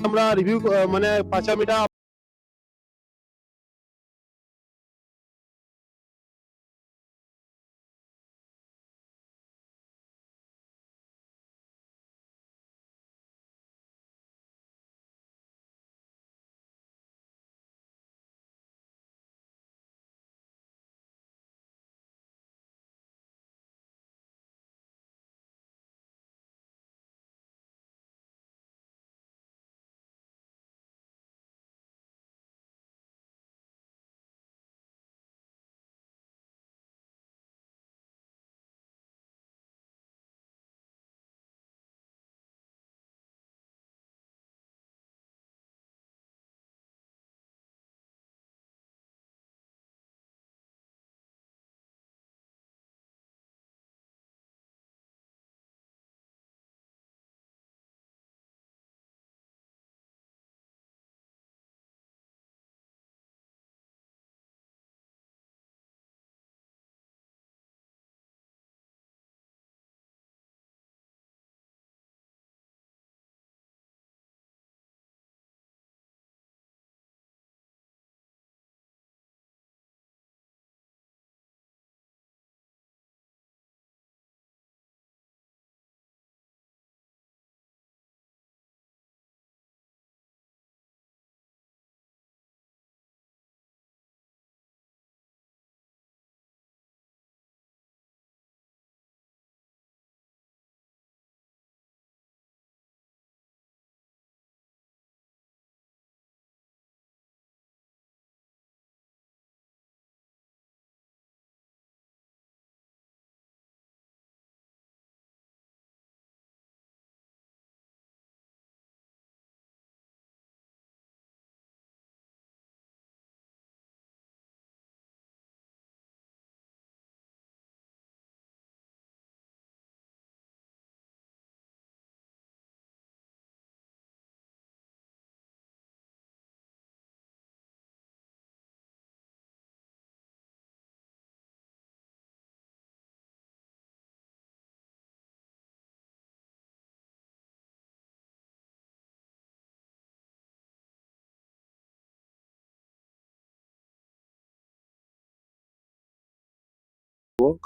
আমরা রিভিউ মানে পাঁচামিটা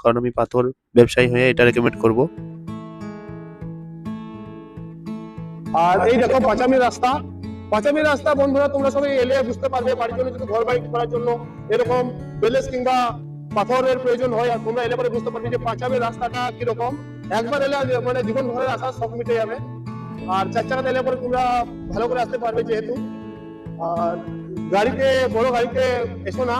কারণ আমি পাথর ব্যবসায়ী হয়ে এটা রেকমেন্ড করব। আর এই দেখো পাঁচামি রাস্তা বন্ধুরা, তোমরা সবাই এলে বুঝতে পারবে। বাড়ির জন্য যদি ঘর বাড়ি করার জন্য এরকম বেলেস কিংবা পাথরের প্রয়োজন হয়, আর তোমরা এলে পরে বুঝতে পারবে যে পাঁচামি রাস্তাটা কিরকম। একবার এলে মানে জীবন ভরের আশা সব মিটে যাবে। আর চার চাকাতে এলে পরে তোমরা ভালো করে আসতে পারবে যেহেতু। আর বড় গাড়িতে এসো না,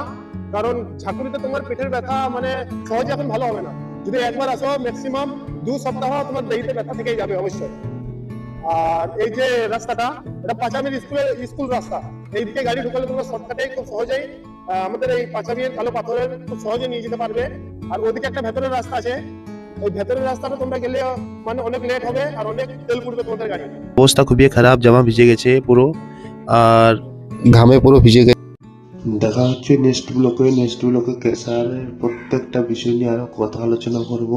কারণ ঝাঁকুনিতে তোমার পেটের ব্যথা মানে সহজে এখন ভালো হবে না। যদি একবার আসো ম্যাক্সিমাম 2 সপ্তাহ তোমার দেরিতে ব্যথা থেকেই যাবে অবশ্যই। আর এই যে রাস্তাটা, এটা পাঁচামির স্কুল রাস্তা। এইদিকে গাড়ি ঢুকালে তোমরা শর্টকাটে খুব সহজেই আমাদের এই পাঁচামির কালো পাথরের খুব সহজে নিয়ে যেতে পারবে। আর ওদিকে একটা ভেতরের রাস্তা আছে, ওই ভেতরের রাস্তাটা তোমরা গেলে মানে অনেক লেট হবে আর অনেক তেল পুড়বে তোমাদের গাড়ি। অবস্থা খুবই খারাপ, জামা ভিজে গেছে পুরো, আর ঘামে পুরো ভিজে গেছে। দেখা হচ্ছে নেক্সট ব্লকে কেসারের প্রত্যেকটা বিষয় নিয়ে আরো কথা আলোচনা করব।